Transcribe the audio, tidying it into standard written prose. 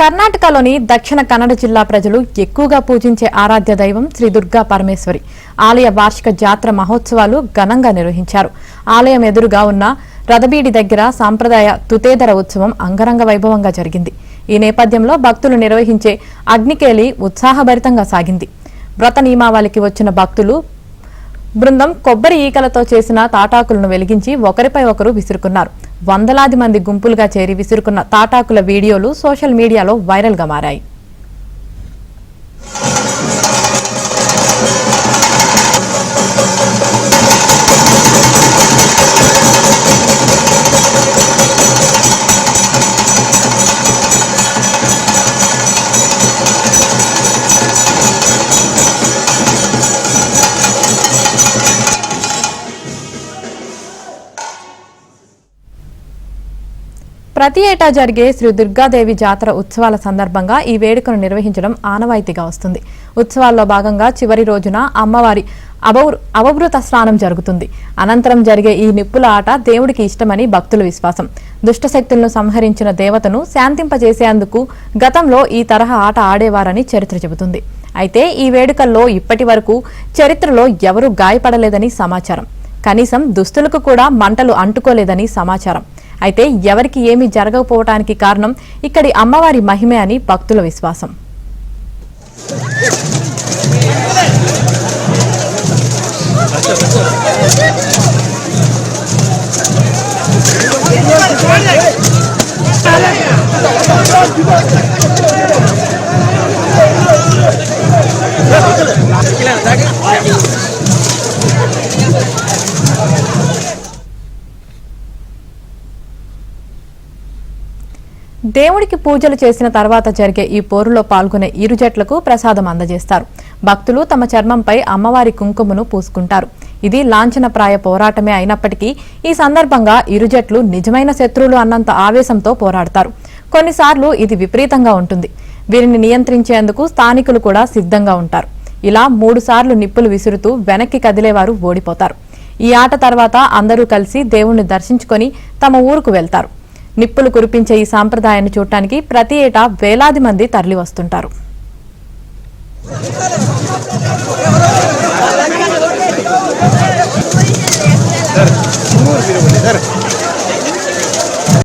కర్ణాటకలోని దక్షిణ కన్నడ జిల్లా ప్రజలు ఎక్కువగా పూజించే ఆరాధ్య దైవం శ్రీ దుర్గా పరమేశ్వరి ఆలయ వార్షిక జాతర మహోత్సవాలు ఘనంగా నిర్వహించారు. ఆలయం ఎదురుగా ఉన్న రథబీడి దగ్గర సాంప్రదాయ తుతేదర ఉత్సవం అంగరంగ వైభవంగా జరిగింది. ఈ నేపథ్యంలో భక్తులు నిర్వహించే అగ్నికేలి ఉత్సాహభరితంగా సాగింది. వ్రత నియమావళికి వచ్చిన భక్తులు బృందం కొబ్బరి ఈకలతో చేసిన తాటాకులను వెలిగించి ఒకరిపై ఒకరు విసురుకున్నారు. వందలాది మంది గుంపులుగా చేరి విసురుకున్న తాటాకుల వీడియోలు సోషల్ మీడియాలో వైరల్గా మారాయి. ప్రతి ఏటా జరిగే శ్రీ దుర్గాదేవి జాతర ఉత్సవాల సందర్భంగా ఈ వేడుకను నిర్వహించడం ఆనవాయితీగా వస్తుంది. ఉత్సవాల్లో భాగంగా చివరి రోజున అమ్మవారి అవభృత స్నానం జరుగుతుంది. అనంతరం జరిగే ఈ నిప్పుల ఆట దేవుడికి ఇష్టమని భక్తుల విశ్వాసం. దుష్టశక్తులను సంహరించిన దేవతను శాంతింపజేసేందుకు గతంలో ఈ తరహా ఆట ఆడేవారని చరిత్ర చెబుతుంది. అయితే ఈ వేడుకల్లో ఇప్పటి వరకు చరిత్రలో ఎవరూ గాయపడలేదని సమాచారం. కనీసం దుస్తులకు కూడా మంటలు అంటుకోలేదని సమాచారం. అయితే ఎవరికి ఏమీ జరగకపోవటానికి కారణం ఇక్కడి అమ్మవారి మహిమే అని భక్తుల విశ్వాసం. దేవుడికి పూజలు చేసిన తర్వాత జరిగే ఈ పోరులో పాల్గొనే ఇరు జట్లకు ప్రసాదం అందజేస్తారు. భక్తులు తమ చర్మంపై అమ్మవారి కుంకుమను పూసుకుంటారు. ఇది లాంఛనప్రాయ పోరాటమే అయినప్పటికీ ఈ సందర్భంగా ఇరు జట్లు నిజమైన శత్రువులు అన్నంత ఆవేశంతో పోరాడతారు. కొన్నిసార్లు ఇది విపరీతంగా ఉంటుంది. వీరిని నియంత్రించేందుకు స్థానికులు కూడా సిద్ధంగా ఉంటారు. ఇలా 3 సార్లు నిప్పులు విసురుతూ వెనక్కి కదిలేవారు ఓడిపోతారు. ఈ ఆట తర్వాత అందరూ కలిసి దేవుణ్ణి దర్శించుకొని తమ ఊరుకు వెళ్తారు. నిప్పులు కురిపించే ఈ సాంప్రదాయాన్ని చూడటానికి ప్రతి ఏటా వేలాది మంది తరలి వస్తుంటారు.